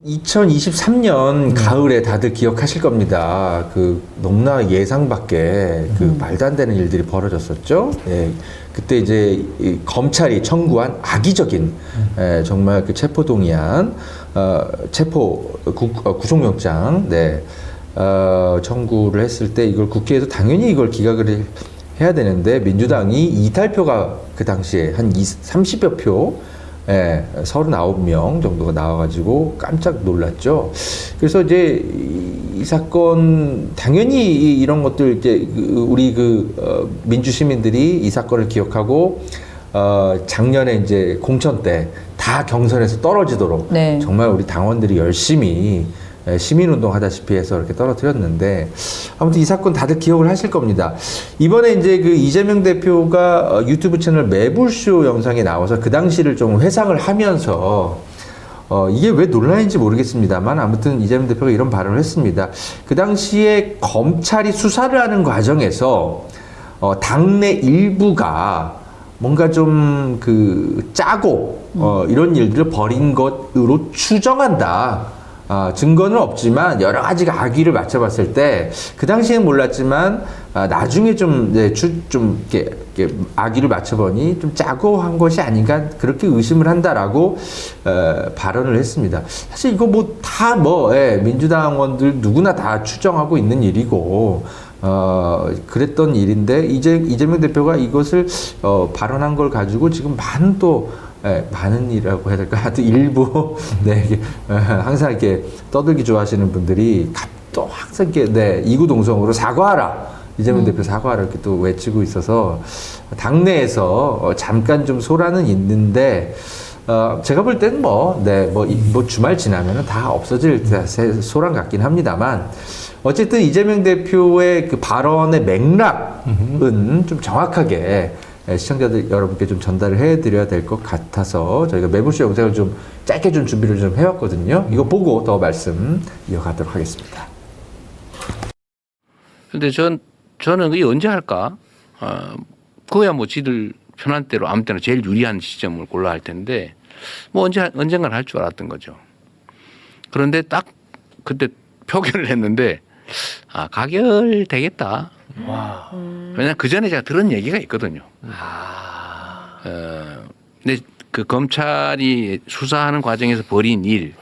2023년 가을에 다들 기억하실 겁니다. 그 너무나 예상 밖의 그 말도 안 되는 일들이 벌어졌었죠. 예, 그때 이제 이 검찰이 청구한 악의적인 정말 그 체포동의안, 구속영장, 네, 청구를 했을 때 이걸 국회에서 당연히 이걸 기각을 해야 되는데 민주당이 이탈표가 그 당시에 한 30여 표. 예, 39명 정도가 나와가지고 깜짝 놀랐죠. 그래서 이제 이 사건, 당연히 이런 것들 이제 우리 민주 시민들이 이 사건을 기억하고, 작년에 이제 공천 때 다 경선에서 떨어지도록 네. 정말 우리 당원들이 열심히 시민운동 하다시피 해서 이렇게 떨어뜨렸는데, 아무튼 이 사건 다들 기억을 하실 겁니다. 이번에 이제 그 이재명 대표가 유튜브 채널 매불쇼 영상에 나와서 그 당시를 좀 회상을 하면서, 이게 왜 논란인지 모르겠습니다만, 아무튼 이재명 대표가 이런 발언을 했습니다. 그 당시에 검찰이 수사를 하는 과정에서, 당내 일부가 뭔가 좀 짜고, 이런 일들을 벌인 것으로 추정한다. 증거는 없지만 여러 가지가 악의를 맞춰봤을 때 그 당시엔 몰랐지만 나중에 좀 이렇게 악의를 맞춰보니 좀 짜고 한 것이 아닌가 그렇게 의심을 한다라고 발언을 했습니다. 사실 이거 민주당원들 누구나 다 추정하고 있는 일이고 그랬던 일인데 이재명 대표가 이것을 발언한 걸 가지고 지금 많은 일이라고 해야 될까? 하여튼 일부, 항상 이렇게 떠들기 좋아하시는 분들이 또 항상 이렇게, 이구동성으로 사과하라. 이재명 대표 사과하라. 이렇게 또 외치고 있어서 당내에서 잠깐 좀 소란은 있는데, 제가 볼 때는 주말 지나면은 다 없어질 소란 같긴 합니다만, 어쨌든 이재명 대표의 그 발언의 맥락은 좀 정확하게 시청자들 여러분께 좀 전달을 해드려야 될 것 같아서 저희가 매불쇼 영상을 좀 짧게 좀 준비를 좀 해왔거든요. 이거 보고 더 말씀 이어가도록 하겠습니다. 근데 저는 이게 언제 할까? 그거야 지들 편한 대로 아무 때나 제일 유리한 시점을 골라 할 텐데 언젠간 할 줄 알았던 거죠. 그런데 딱 그때 표결을 했는데 가결 되겠다. 와. 왜냐면 그 전에 제가 들은 얘기가 있거든요. 근데 그 검찰이 수사하는 과정에서 벌인 일,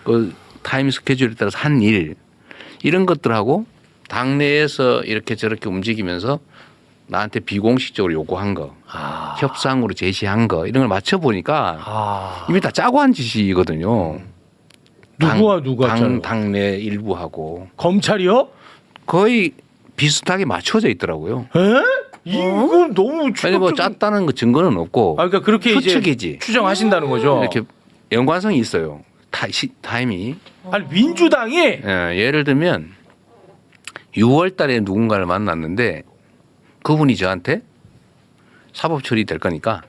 그 타임 스케줄에 따라서 한 일, 이런 것들하고 당내에서 이렇게 저렇게 움직이면서 나한테 비공식적으로 요구한 거, 협상으로 제시한 거, 이런 걸 맞춰보니까 이미 다 짜고 한 짓이거든요. 누가 짜요? 당내 일부하고. 검찰이요? 거의 비슷하게 맞춰져 있더라고요. 에? 이건 너무 아니 짰다는 거 증거는 없고. 그러니까 그렇게 추측이지. 이제 추정하신다는 거죠. 이렇게 연관성이 있어요. 타임이. 아니 민주당이 예를 들면 6월달에 누군가를 만났는데 그분이 저한테 사법 처리될 거니까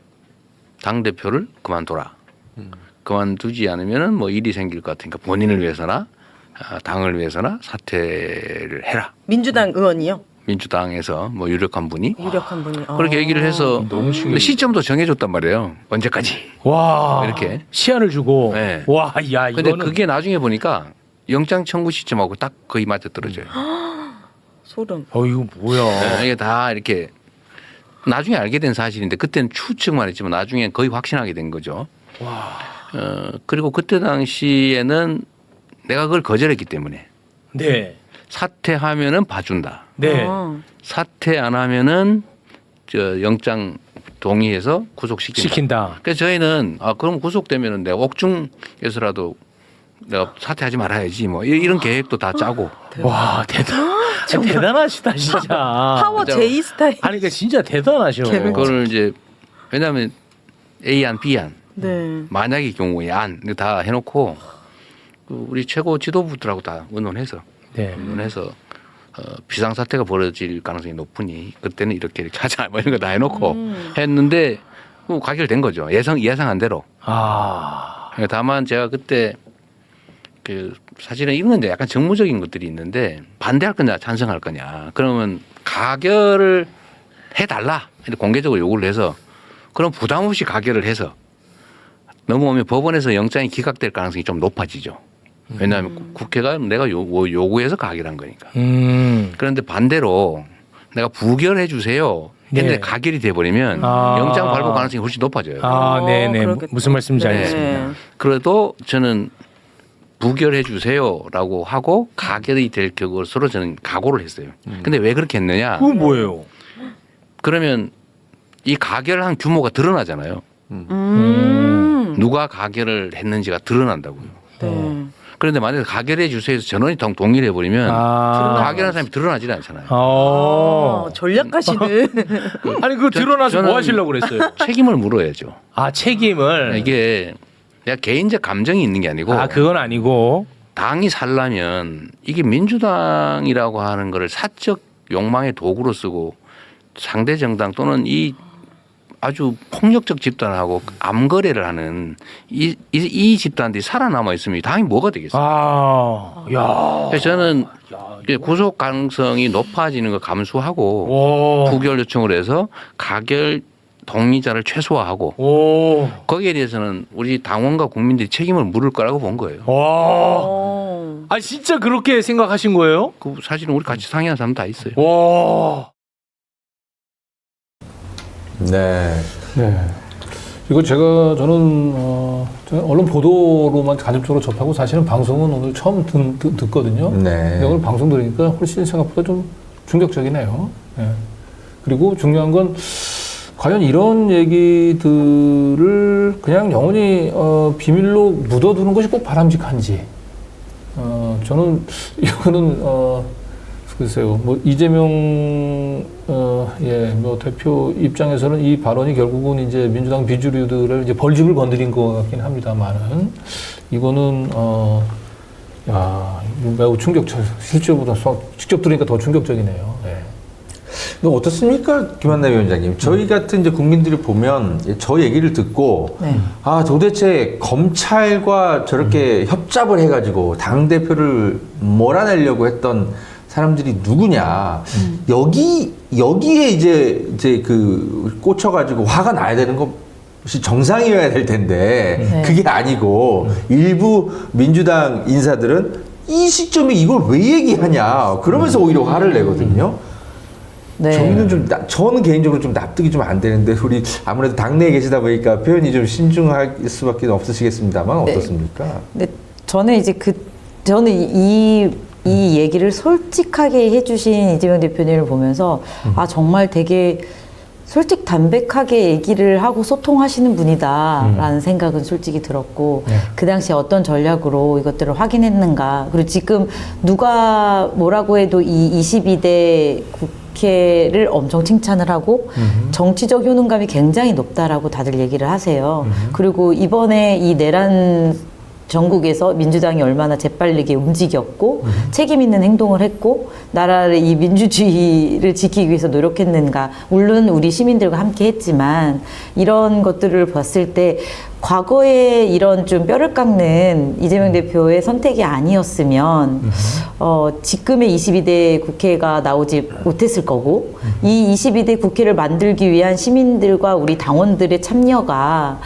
당 대표를 그만둬라. 그만두지 않으면은 일이 생길 것 같으니까 본인을 위해서나 당을 위해서나 사퇴를 해라. 민주당 의원이요? 민주당에서 유력한 분이 유력한 분이. 그렇게 얘기를 해서 너무 근데 시점도 정해줬단 말이에요. 언제까지 와 이렇게 시한을 주고. 네. 와, 야 근데 이거는 그게 나중에 보니까 영장 청구 시점하고 딱 거의 맞아 떨어져요. 소름. 이거 뭐야? 이게 다 이렇게 나중에 알게 된 사실인데 그때는 추측만 했지만 나중에 거의 확신하게 된 거죠. 와. 그리고 그때 당시에는 내가 그걸 거절했기 때문에 네. 사퇴하면은 봐준다. 네. 사퇴 안 하면은 영장 동의해서 구속시킨다. 그래서 저희는 그럼 구속되면은 내가 옥중에서라도 내가 사퇴하지 말아야지 이런 계획도 다 짜고. 와 대단하시다 진짜. 파워 J 스타일. 아니 그러니까 진짜 대단하셔. 그거를 이제 왜냐하면 A안 B안 네. 만약의 경우에 안 다 해놓고 우리 최고 지도부들하고 다 의논해서 비상사태가 벌어질 가능성이 높으니 그때는 이렇게 하자 이런 거 다 해놓고 했는데 가결된 거죠. 예상한 대로. 다만 제가 그때 사실은 이런 건 약간 정무적인 것들이 있는데 반대할 거냐 찬성할 거냐 그러면 가결을 해달라 공개적으로 요구를 해서 그럼 부담 없이 가결을 해서 넘어오면 법원에서 영장이 기각될 가능성이 좀 높아지죠. 왜냐하면 국회가 내가 요구해서 가결한 거니까. 그런데 반대로 내가 부결해 주세요. 근데 네. 가결이 돼버리면 아. 영장 발부 가능성이 훨씬 높아져요. 아, 네네. 그렇겠다. 무슨 말씀인지 네. 알겠습니다. 그래도 저는 부결해 주세요라고 하고 가결이 될 것으로 저는 각오를 했어요. 근데 왜 그렇게 했느냐? 그건 뭐예요? 그러면 이 가결한 규모가 드러나잖아요. 누가 가결을 했는지가 드러난다고요. 네. 그런데 만약에 가결해 주세요 해서 전원이 동의를 해버리면 가결한 사람이 드러나지 않잖아요. 전략하시는. 아니 그거 드러나서 뭐 하시려고 그랬어요? 책임을 물어야죠. 아 책임을 이게 내가 개인적 감정이 있는 게 아니고 아 그건 아니고 당이 살려면 이게 민주당이라고 하는 거를 사적 욕망의 도구로 쓰고 상대 정당 또는 이 아주 폭력적 집단하고 암거래를 하는 이 집단들이 살아남아 있으면 당이 뭐가 되겠어요? 야. 그래서 저는 구속 가능성이 높아지는 걸 감수하고 부결 요청을 해서 가결 동의자를 최소화하고 거기에 대해서는 우리 당원과 국민들이 책임을 물을 거라고 본 거예요. 와. 아 진짜 그렇게 생각하신 거예요? 그 사실은 우리 같이 상의한 사람 다 있어요. 와. 네. 네. 이거 저는 언론 보도로만 간접적으로 접하고 사실은 방송은 오늘 처음 듣거든요. 네. 근데 오늘 방송 들으니까 훨씬 생각보다 좀 충격적이네요. 네. 그리고 중요한 건 과연 이런 얘기들을 그냥 영원히 비밀로 묻어두는 것이 꼭 바람직한지. 저는 이거는 글쎄요, 뭐 이재명 뭐 대표 입장에서는 이 발언이 결국은 이제 민주당 비주류들을 이제 벌집을 건드린 것 같긴 합니다만은 이거는 매우 충격적. 실제보다 직접 들으니까 더 충격적이네요. 네. 뭐 어떻습니까, 김한나 위원장님? 저희 같은 이제 국민들이 보면 저 얘기를 듣고 아 도대체 검찰과 저렇게 협잡을 해가지고 당 대표를 몰아내려고 했던 사람들이 누구냐? 여기에 이제 그 꽂혀가지고 화가 나야 되는 것이 정상이어야 될 텐데 그게 아니고 일부 민주당 인사들은 이 시점에 이걸 왜 얘기하냐? 그러면서 오히려 화를 내거든요. 네. 저는 개인적으로 좀 납득이 좀 안 되는데 우리 아무래도 당내에 계시다 보니까 표현이 좀 신중할 수밖에 없으시겠습니다만 어떻습니까? 네, 저는 이 얘기를 솔직하게 해주신 이재명 대표님을 보면서 아 정말 되게 솔직 담백하게 얘기를 하고 소통하시는 분이다라는 생각은 솔직히 들었고 그 당시에 어떤 전략으로 이것들을 확인했는가 그리고 지금 누가 뭐라고 해도 이 22대 국회를 엄청 칭찬을 하고 정치적 효능감이 굉장히 높다라고 다들 얘기를 하세요. 그리고 이번에 이 내란 전국에서 민주당이 얼마나 재빨리게 움직였고 책임 있는 행동을 했고 나라를 이 민주주의를 지키기 위해서 노력했는가 물론 우리 시민들과 함께 했지만 이런 것들을 봤을 때 과거에 이런 좀 뼈를 깎는 이재명 대표의 선택이 아니었으면 지금의 22대 국회가 나오지 못했을 거고 이 22대 국회를 만들기 위한 시민들과 우리 당원들의 참여가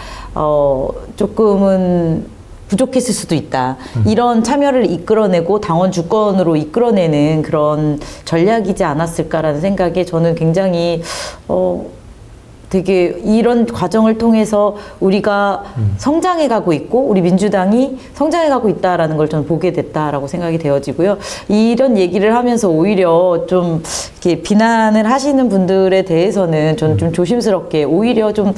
조금은 부족했을 수도 있다. 이런 참여를 이끌어내고 당원 주권으로 이끌어내는 그런 전략이지 않았을까라는 생각에 저는 굉장히 되게 이런 과정을 통해서 우리가 성장해 가고 있고 우리 민주당이 성장해 가고 있다라는 걸 저는 보게 됐다라고 생각이 되어지고요. 이런 얘기를 하면서 오히려 좀 이렇게 비난을 하시는 분들에 대해서는 저는 좀 조심스럽게 오히려 좀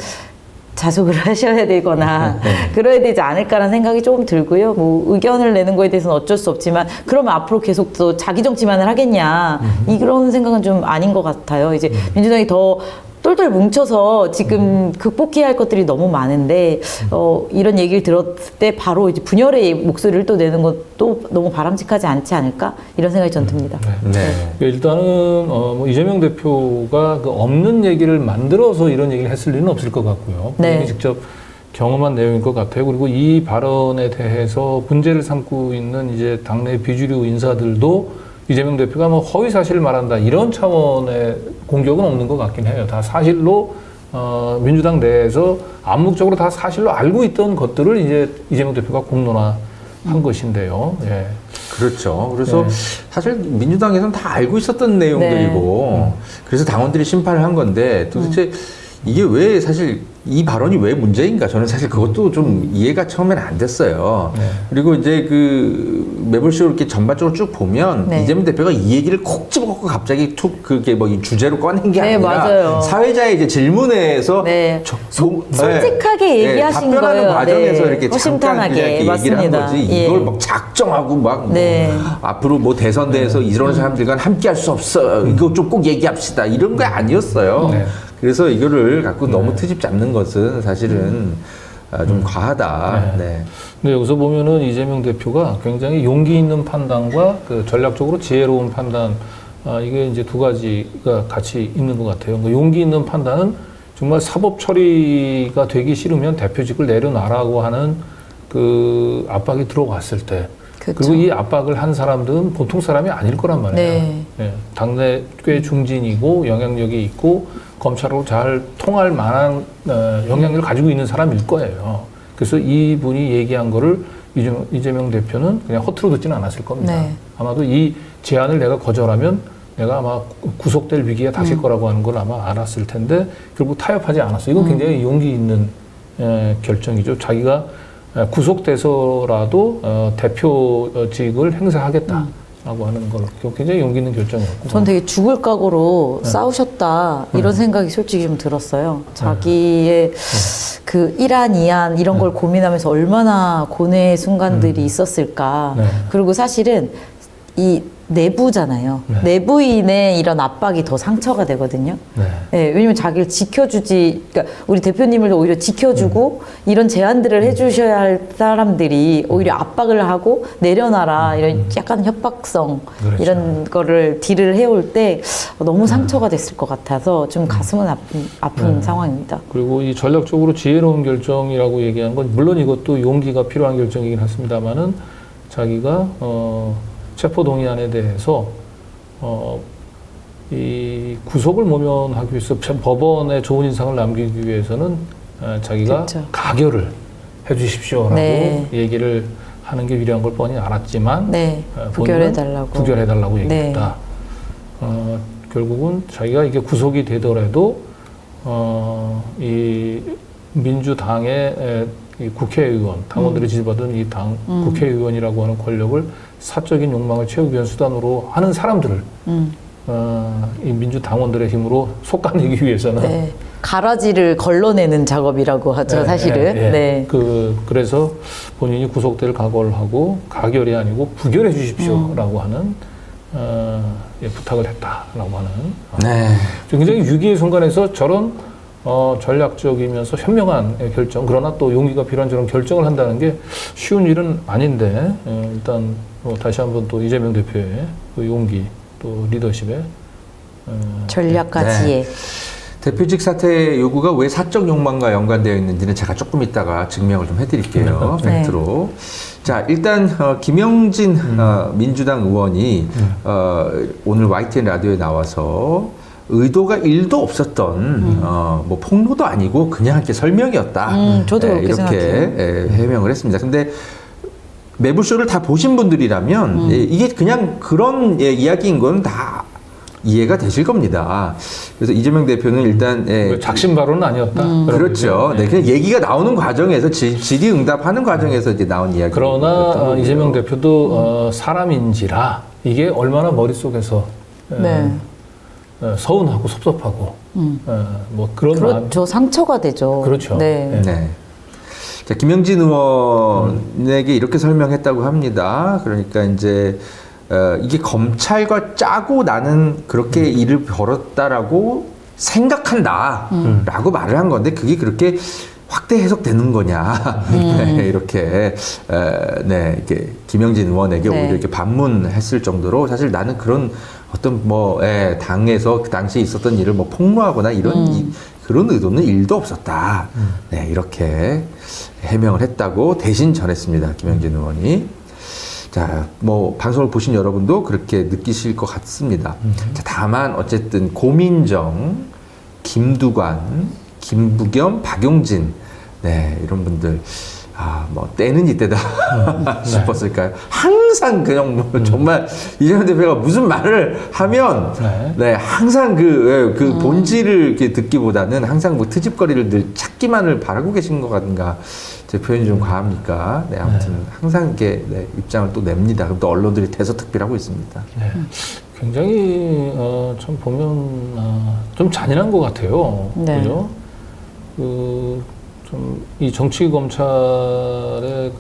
자숙을 하셔야 되거나 그래야 되지 않을까라는 생각이 조금 들고요. 뭐 의견을 내는 거에 대해서는 어쩔 수 없지만 그러면 앞으로 계속 또 자기 정치만을 하겠냐 이런 생각은 좀 아닌 것 같아요. 이제 민주당이 더 똘똘 뭉쳐서 지금 극복해야 할 것들이 너무 많은데 이런 얘기를 들었을 때 바로 이제 분열의 목소리를 또 내는 것도 너무 바람직하지 않지 않을까 이런 생각이 전 듭니다. 일단은 뭐 이재명 대표가 그 없는 얘기를 만들어서 이런 얘기를 했을 리는 없을 것 같고요. 본인이 직접 경험한 내용일 것 같아요. 그리고 이 발언에 대해서 문제를 삼고 있는 이제 당내 비주류 인사들도 이재명 대표가 뭐 허위 사실을 말한다 이런 차원의 공격은 없는 것 같긴 해요. 다 사실로 민주당 내에서 암묵적으로 다 사실로 알고 있던 것들을 이제 이재명 대표가 공론화 한 것인데요. 예. 그렇죠. 그래서 네. 사실 민주당에서는 다 알고 있었던 내용들이고 그래서 당원들이 심판을 한 건데 도대체 이게 왜 사실 이 발언이 왜 문제인가 저는 사실 그것도 좀 이해가 처음에는 안 됐어요. 네. 그리고 이제 그 매불쇼 이렇게 전반적으로 쭉 보면 네. 이재명 대표가 이 얘기를 콕 집어갖고 갑자기 툭 그게 뭐 이 주제로 꺼낸 게 네, 아니라 맞아요. 사회자의 이제 질문에서 네. 솔직하게 네, 얘기하신 답변하는 거예요. 과정에서 네. 이렇게 잠깐 허심탄회하게. 그냥 이렇게 얘기를 한 맞습니다. 거지 예. 이걸 막 작정하고 막 네. 앞으로 뭐 대선대에서 이런 사람들과 함께 할 수 없어 이거 좀 꼭 얘기합시다 이런 게 아니었어요. 네. 그래서 이거를 갖고 너무 트집 잡는 것은 사실은 좀 과하다. 네. 네. 근데 여기서 보면은 이재명 대표가 굉장히 용기 있는 판단과 그 전략적으로 지혜로운 판단, 이게 이제 두 가지가 같이 있는 것 같아요. 그 용기 있는 판단은 정말 사법 처리가 되기 싫으면 대표직을 내려놔라고 하는 그 압박이 들어왔을 때, 그쵸. 그리고 이 압박을 한 사람들은 보통 사람이 아닐 거란 말이에요. 네. 예, 당내 꽤 중진이고 영향력이 있고 검찰로 잘 통할 만한 영향력을 가지고 있는 사람일 거예요. 그래서 이분이 얘기한 거를 이재명 대표는 그냥 허투루 듣지는 않았을 겁니다. 네. 아마도 이 제안을 내가 거절하면 내가 아마 구속될 위기에 닥칠 거라고 하는 걸 아마 알았을 텐데 결국 타협하지 않았어요. 이건 굉장히 용기 있는 결정이죠. 자기가 구속돼서라도 대표직을 행사하겠다라고 하는 걸 굉장히 용기 있는 결정이었고. 전 되게 죽을 각오로 네. 싸우셨다 이런 생각이 솔직히 좀 들었어요. 자기의 그 이안, 이안 이런 걸 고민하면서 얼마나 고뇌의 순간들이 있었을까. 네. 그리고 사실은 이 내부잖아요. 네. 내부인의 이런 압박이 더 상처가 되거든요. 네. 네, 왜냐면 자기를 지켜주지, 그러니까 우리 대표님을 오히려 지켜주고 이런 제안들을 해주셔야 할 사람들이 오히려 압박을 하고 내려놔라 이런 약간 협박성 그렇죠. 이런 거를 딜을 해올 때 너무 상처가 됐을 것 같아서 좀 가슴은 아픈 상황입니다. 그리고 이 전략적으로 지혜로운 결정이라고 얘기한 건 물론 이것도 용기가 필요한 결정이긴 했습니다만은 자기가 체포동의안에 대해서 이 구속을 모면하기 위해서 법원에 좋은 인상을 남기기 위해서는 자기가 그렇죠. 가결을 해주십시오라고 네. 얘기를 하는 게 유리한 걸 뻔히 알았지만 네, 본인은 부결해달라고. 부결해달라고 얘기했다. 결국은 자기가 이게 구속이 되더라도 이 민주당의 이 국회의원, 당원들이 지지받은 이 당 국회의원이라고 하는 권력을 사적인 욕망을 채우기 위한 수단으로 하는 사람들을 이 민주당원들의 힘으로 솎아내기 위해서는 네. 가라지를 걸러내는 작업이라고 하죠, 사실은. 네. 그래서 본인이 구속될 각오를 하고 가결이 아니고 부결해 주십시오라고 하는 부탁을 했다라고 하는 네. 굉장히 위기의 순간에서 저런 전략적이면서 현명한 결정, 그러나 또 용기가 필요한 저런 결정을 한다는 게 쉬운 일은 아닌데 일단 다시 한번 또 이재명 대표의 그 용기 또 리더십의 전략과 네. 지혜. 대표직 사퇴 요구가 왜 사적 욕망과 연관되어 있는지는 제가 조금 이따가 증명을 좀 해드릴게요. 네. 팩트로. 자, 일단 김영진 민주당 의원이 오늘 YTN 라디오에 나와서 의도가 1도 없었던 뭐 폭로도 아니고 그냥 이렇게 설명이었다. 저도 그렇게 이렇게 생각해요. 해명을 했습니다. 근데 매불쇼를 다 보신 분들이라면 이게 그냥 그런 이야기인 건 다 이해가 되실 겁니다. 그래서 이재명 대표는 일단 작심 발언은 아니었다. 그렇죠. 네, 그냥 얘기가 나오는 과정에서 질의응답하는 과정에서 이제 나온 이야기. 그러나 이재명 대표도 사람인지라 이게 얼마나 머릿속에서 네. 서운하고 섭섭하고 뭐 그런 마음. 그렇죠. 상처가 되죠. 그렇죠. 네. 네. 자, 김영진 의원에게 이렇게 설명했다고 합니다. 그러니까 이제 이게 검찰과 짜고 나는 그렇게 일을 벌였다라고 생각한다라고 말을 한 건데 그게 그렇게 확대 해석되는 거냐. 네, 이렇게 이렇게 김영진 의원에게 네. 오히려 이렇게 반문했을 정도로 사실 나는 그런 어떤 뭐 당에서 그 당시에 있었던 일을 뭐 폭로하거나 이런 그런 의도는 1도 없었다. 네, 이렇게 해명을 했다고 대신 전했습니다. 김영진 의원이. 자, 뭐 방송을 보신 여러분도 그렇게 느끼실 것 같습니다. 자, 다만 어쨌든 고민정, 김두관, 김부겸, 박용진, 네, 이런 분들 뭐 때는 이때다 싶었을까요? 항상 그냥 뭐 정말 이재명 대표가 무슨 말을 하면 네, 항상 그 본질을 이렇게 듣기보다는 항상 뭐 트집거리를 늘 찾기만을 바라고 계신 것 같은가. 제 표현이 좀 과합니까? 네, 아무튼 항상 이렇게 네, 입장을 또 냅니다. 그럼 또 언론들이 대서특필하고 있습니다. 네. 굉장히 참 보면 좀 잔인한 것 같아요. 네. 그죠? 좀 이 정치 검찰의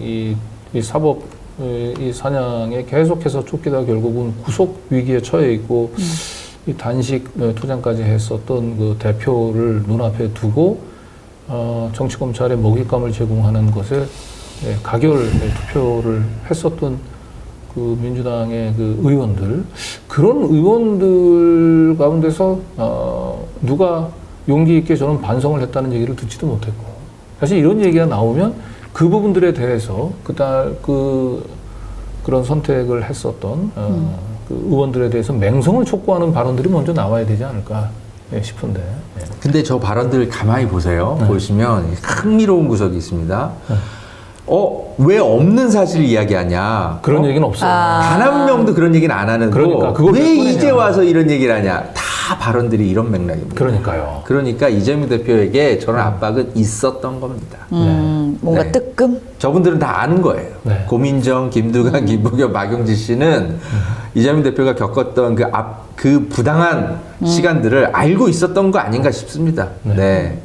이 사법 이 사냥에 계속해서 쫓기다 결국은 구속 위기에 처해 있고 이 단식 투쟁까지 했었던 그 대표를 눈앞에 두고 정치 검찰에 먹잇감을 제공하는 것에 가결 투표를 했었던 그 민주당의 그 의원들, 그런 의원들 가운데서 누가 용기 있게 저는 반성을 했다는 얘기를 듣지도 못했고, 사실 이런 얘기가 나오면 그 부분들에 대해서 그런 선택을 했었던 그 의원들에 대해서 맹성을 촉구하는 발언들이 먼저 나와야 되지 않을까 싶은데. 예. 근데 저 발언들 가만히 보세요. 보시면 흥미로운 구석이 있습니다. 왜 없는 사실을 이야기하냐? 그런 얘기는 없어요. 단 한 명도 그런 얘기는 안 하는 그러니까, 거. 그걸 왜 왜 꺼내냐. 이제 와서 이런 얘기를 하냐? 다 발언들이 이런 맥락입니다. 그러니까요. 그러니까 이재명 대표에게 저런 압박은 있었던 겁니다. 뭔가 네. 뜨끔? 저분들은 다 아는 거예요. 네. 고민정, 김두관, 김부겸, 박용진 씨는 이재명 대표가 겪었던 그 부당한 시간들을 알고 있었던 거 아닌가 싶습니다. 네. 네.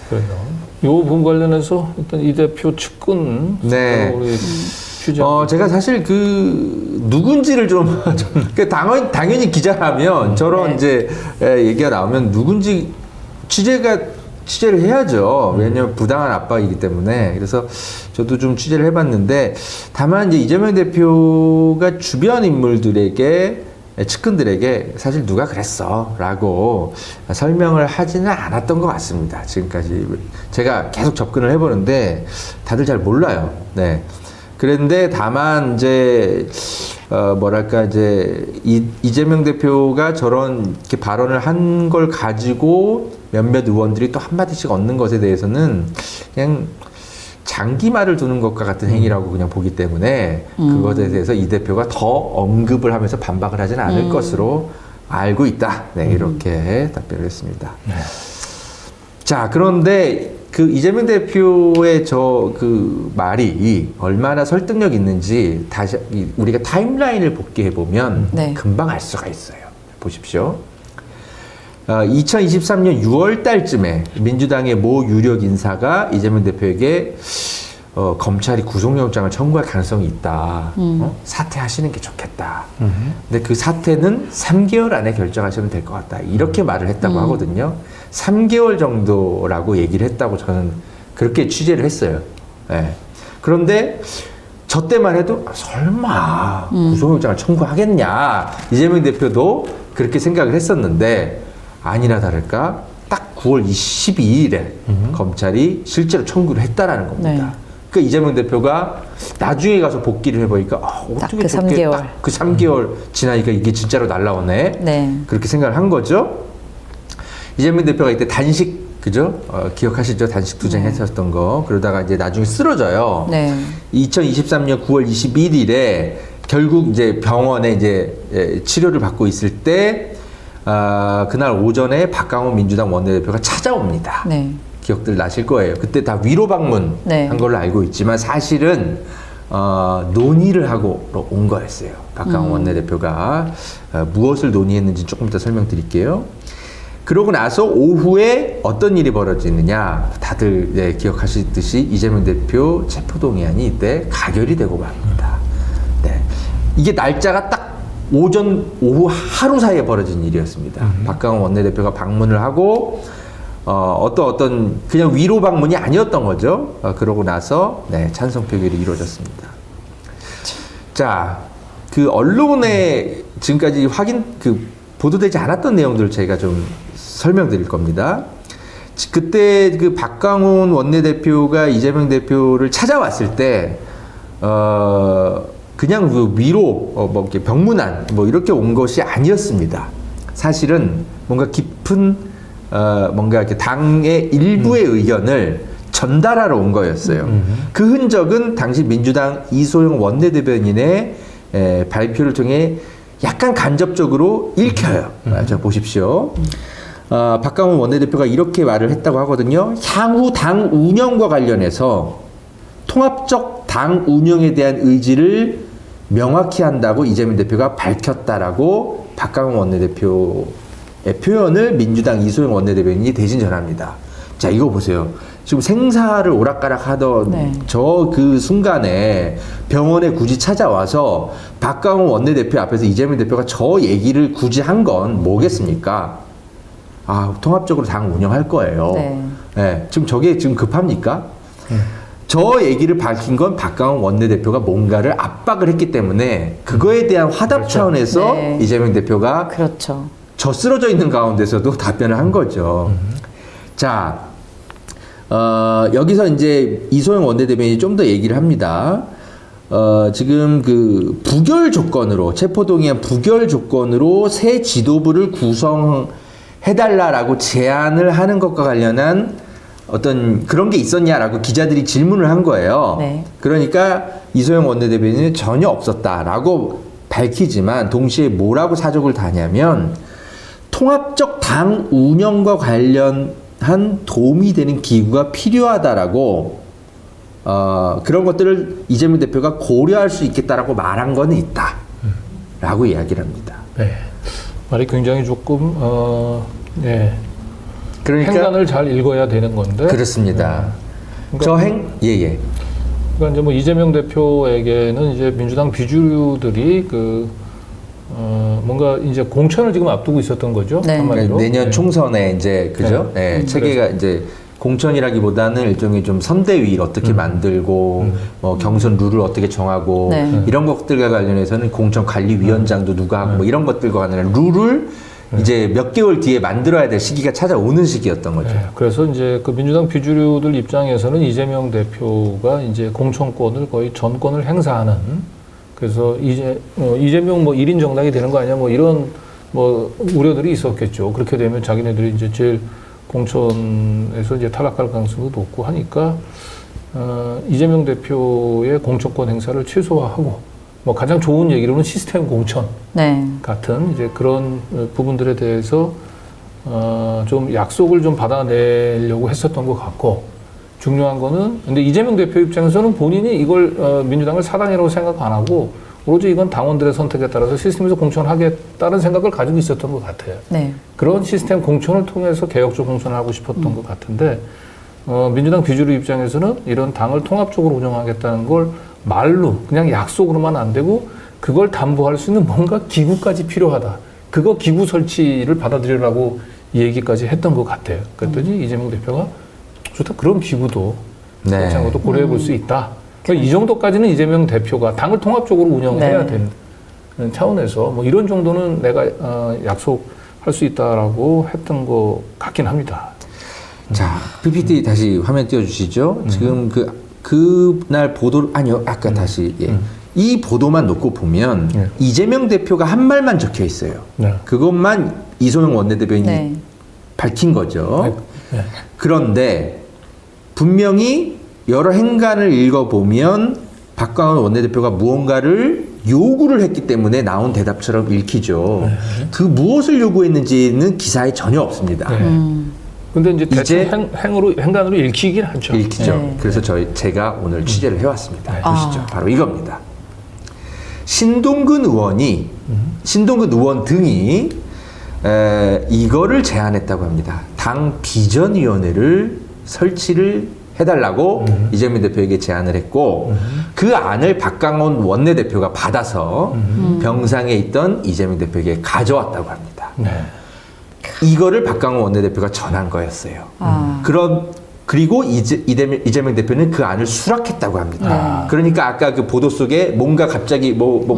그래요. 이 부분 관련해서 일단 이 대표 측근 네. 우리 취재 제가 사실 누군지를 좀, 당연히 기자라면 저런 이제 얘기가 나오면 누군지 취재를 해야죠. 왜냐하면 부당한 압박이기 때문에. 그래서 저도 좀 취재를 해봤는데, 다만 이제 이재명 대표가 주변 인물들에게, 측근들에게 사실 누가 그랬어 라고 설명을 하지는 않았던 것 같습니다. 지금까지 제가 계속 접근을 해보는데 다들 잘 몰라요. 네. 그런데 다만 이제 이재명 대표가 저런 이렇게 발언을 한 걸 가지고 몇몇 의원들이 또 한마디씩 얻는 것에 대해서는 그냥 장기말을 두는 것과 같은 행위라고 그냥 보기 때문에 그것에 대해서 이 대표가 더 언급을 하면서 반박을 하지는 않을 것으로 알고 있다. 네, 이렇게 답변을 했습니다. 네. 자, 그런데 그 이재명 대표의 말이 얼마나 설득력 있는지 다시 우리가 타임라인을 복귀해 보면 네. 금방 알 수가 있어요. 보십시오. 2023년 6월 달쯤에 민주당의 모 유력 인사가 이재명 대표에게 검찰이 구속영장을 청구할 가능성이 있다. 사퇴하시는 게 좋겠다. 근데 그 사퇴는 3개월 안에 결정하시면 될 것 같다. 이렇게 말을 했다고 하거든요. 3개월 정도라고 얘기를 했다고 저는 그렇게 취재를 했어요. 네. 그런데 저 때만 해도 설마 구속영장을 청구하겠냐. 이재명 대표도 그렇게 생각을 했었는데 아니나 다를까 딱 9월 12일에 검찰이 실제로 청구를 했다라는 겁니다. 네. 그러니까 이재명 대표가 나중에 가서 복귀를 해보니까 어떻게 그 3개월. 딱 그 3개월 지나니까 이게 진짜로 날라오네. 네. 그렇게 생각을 한 거죠. 이재명 대표가 이때 단식 그죠? 기억하시죠? 단식 투쟁 했었던 거. 그러다가 이제 나중에 쓰러져요. 네. 2023년 9월 21일에 결국 이제 병원에 이제 치료를 받고 있을 때 그날 오전에 박강원 민주당 원내대표가 찾아옵니다. 네. 기억들 나실 거예요. 그때 다 위로 방문 네. 한 걸로 알고 있지만 사실은 논의를 하고 온 거였어요. 박강원 원내대표가 무엇을 논의했는지 조금 이따 설명드릴게요. 그러고 나서 오후에 어떤 일이 벌어지느냐 다들 기억하시듯이 이재명 대표 체포동의안이 이때 가결이 되고 말입니다. 네. 이게 날짜가 딱 오후 하루 사이에 벌어진 일이었습니다. 박강원 원내대표가 방문을 하고 어떤 그냥 위로 방문이 아니었던 거죠. 그러고 나서 찬성 표결이 이루어졌습니다. 자, 그 언론에 지금까지 보도되지 않았던 내용들을 저희가 좀 설명드릴 겁니다. 그때 그 박강원 원내대표가 이재명 대표를 찾아왔을 때 그냥 그 위로 이렇게 병문안 이렇게 온 것이 아니었습니다. 사실은 뭔가 깊은 뭔가 이렇게 당의 일부의 의견을 전달하러 온 거였어요. 그 흔적은 당시 민주당 이소영 원내대변인의 발표를 통해 약간 간접적으로 읽혀요. 자, 보십시오. 박강원 원내대표가 이렇게 말을 했다고 하거든요. 향후 당 운영과 관련해서 통합적 당 운영에 대한 의지를 명확히 한다고 이재명 대표가 밝혔다라고 박강원 원내대표의 표현을 민주당 이소영 원내대변인이 대신 전합니다. 자, 이거 보세요. 지금 생사를 오락가락 하던 네. 저 그 순간에 병원에 굳이 찾아와서 박강원 원내대표 앞에서 이재명 대표가 저 얘기를 굳이 한 건 뭐겠습니까? 통합적으로 당 운영할 거예요. 네. 네, 지금 저게 지금 급합니까? 저 얘기를 밝힌 건 박강원 원내대표가 뭔가를 압박을 했기 때문에 그거에 대한 화답 차원에서 네. 이재명 대표가 그렇죠. 저 쓰러져 있는 가운데서도 답변을 한 거죠. 자, 여기서 이제 이소영 원내대변인이 좀 더 얘기를 합니다. 지금 그 부결 조건으로, 체포동의안 부결 조건으로 새 지도부를 구성해달라라고 제안을 하는 것과 관련한 어떤 그런 게 있었냐라고 기자들이 질문을 한 거예요. 네. 그러니까 이소영 원내대변인은 전혀 없었다라고 밝히지만 동시에 뭐라고 사족을 다냐면 통합적 당 운영과 관련한 도움이 되는 기구가 필요하다라고 그런 것들을 이재명 대표가 고려할 수 있겠다라고 말한 거는 있다라고 이야기를 합니다. 네. 말이 굉장히 조금 네. 그러니까 행간을 잘 읽어야 되는 건데. 그렇습니다. 그러니까 예예. 그러니까 이제 뭐 이재명 대표에게는 이제 민주당 비주류들이 뭔가 이제 공천을 지금 앞두고 있었던 거죠. 네. 한마디로. 그러니까 내년 총선에 이제 그죠? 네. 체계가 이제 공천이라기보다는 일종의 좀 선대위를 어떻게 만들고 뭐 경선 룰을 어떻게 정하고 네. 이런 것들과 관련해서는 공천관리위원장도 누가 하고 뭐 이런 것들과 관련한 룰을 이제 몇 개월 뒤에 만들어야 될 시기가 찾아오는 시기였던 거죠. 네, 그래서 이제 그 민주당 비주류들 입장에서는 이재명 대표가 이제 공천권을 거의 전권을 행사하는, 그래서 이재명 뭐 1인 정당이 되는 거 아니야 뭐 이런 뭐 우려들이 있었겠죠. 그렇게 되면 자기네들이 이제 제일 공천에서 이제 탈락할 가능성도 높고 하니까 이재명 대표의 공천권 행사를 최소화하고, 뭐 가장 좋은 얘기로는 시스템 공천 네. 같은 이제 그런 부분들에 대해서 좀 약속을 좀 받아내려고 했었던 것 같고, 중요한 거는 근데 이재명 대표 입장에서는 본인이 이걸 민주당을 사당이라고 생각 안 하고 오로지 이건 당원들의 선택에 따라서 시스템에서 공천하겠다는 생각을 가지고 있었던 것 같아요. 네. 그런 시스템 공천을 통해서 개혁적 공천을 하고 싶었던 것 같은데 민주당 비주류 입장에서는 이런 당을 통합적으로 운영하겠다는 걸 말로 그냥 약속으로만 안 되고 그걸 담보할 수 있는 뭔가 기구까지 필요하다. 그거 기구 설치를 받아들이라고 얘기까지 했던 것 같아요. 그랬더니 이재명 대표가 좋다. 그런 기구도 네. 것도 고려해 볼 수 있다. 그러니까 이 정도까지는 이재명 대표가 당을 통합적으로 운영해야 네. 되는 차원에서 뭐 이런 정도는 내가 약속할 수 있다라고 했던 것 같긴 합니다. 자, PPT 다시 화면 띄워주시죠. 지금 그날 보도를, 아니요, 아까 다시, 이 보도만 놓고 보면 이재명 대표가 한 말만 적혀 있어요. 네. 그것만 이소영 원내대변인이 네. 밝힌 거죠. 네. 그런데 분명히 여러 행간을 읽어보면 박광원 원내대표가 무언가를 요구를 했기 때문에 나온 대답처럼 읽히죠. 그 무엇을 요구했는지는 기사에 전혀 없습니다. 근데 이제 대충 이제 행간으로 읽히긴 하죠. 읽히죠. 네. 그래서 제가 오늘 취재를 해왔습니다. 네. 보시죠. 바로 이겁니다. 신동근 의원 등이 이거를 제안했다고 합니다. 당 비전위원회를 설치를 해달라고 이재명 대표에게 제안을 했고 그 안을 박강원 원내대표가 받아서 병상에 있던 이재명 대표에게 가져왔다고 합니다. 네. 이거를 박강원 원내대표가 전한 거였어요. 그리고 이재명 대표는 그 안을 수락했다고 합니다. 그러니까 아까 그 보도 속에 뭔가 갑자기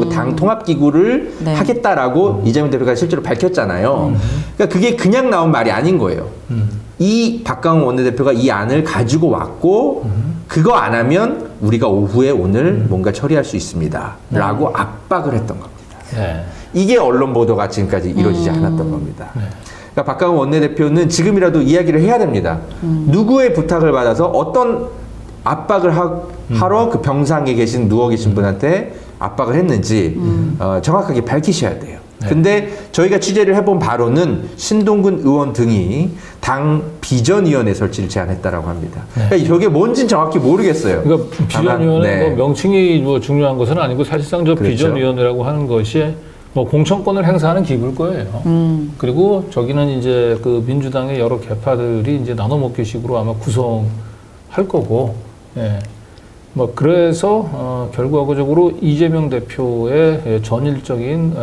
당 통합기구를 네. 하겠다라고 이재명 대표가 실제로 밝혔잖아요. 그러니까 그게 그냥 나온 말이 아닌 거예요. 이 박강원 원내대표가 이 안을 가지고 왔고 그거 안 하면 우리가 오후에 오늘 뭔가 처리할 수 있습니다. 라고 압박을 했던 겁니다. 네. 이게 언론 보도가 지금까지 이루어지지 않았던 겁니다. 그러니까 박강원 원내대표는 지금이라도 이야기를 해야 됩니다. 누구의 부탁을 받아서 어떤 압박을 하러 그 병상에 누워 계신 분한테 압박을 했는지 정확하게 밝히셔야 돼요. 근데 저희가 취재를 해본 바로는 신동근 의원 등이 당 비전위원회 설치를 제안했다라고 합니다. 그러니까 이게 뭔지는 정확히 모르겠어요. 그러니까 비전위원회 뭐 명칭이 뭐 중요한 것은 아니고 사실상 저 그렇죠. 비전위원회라고 하는 것이 뭐 공천권을 행사하는 기구일 거예요. 그리고 저기는 이제 그 민주당의 여러 계파들이 이제 나눠먹기식으로 아마 구성할 거고, 예. 뭐 그래서 결과적으로 이재명 대표의 전일적인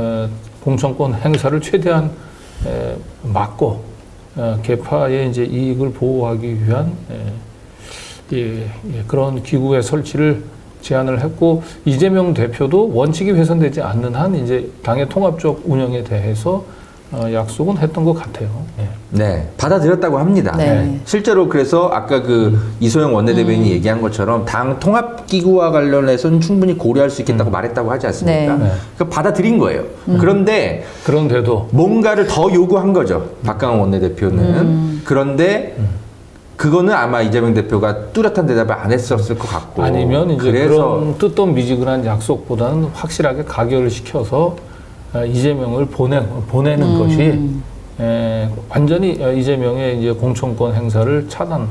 공천권 행사를 최대한 막고 계파의 이제 이익을 보호하기 위한 그런 기구의 설치를 제안을 했고, 이재명 대표도 원칙이 훼손되지 않는 한 이제 당의 통합적 운영에 대해서 약속은 했던 것 같아요. 네, 받아들였다고 합니다. 네. 실제로 그래서 아까 그 이소영 원내대변인이 얘기한 것처럼 당 통합기구와 관련해서는 충분히 고려할 수 있겠다고 말했다고 하지 않습니까? 네. 그 받아들인 거예요. 그런데도 뭔가를 더 요구한 거죠. 박강원 원내대표는. 그런데 그거는 아마 이재명 대표가 뚜렷한 대답을 안 했었을 것 같고. 아니면 이제 그래서 그런 뜻도 미지근한 약속보다는 확실하게 가결을 시켜서 이재명을 보내는 것이 완전히 이재명의 이제 공천권 행사를 차단할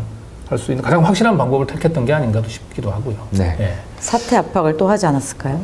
수 있는 가장 확실한 방법을 택했던 게 아닌가 싶기도 하고요. 네. 예. 사퇴 압박을 또 하지 않았을까요?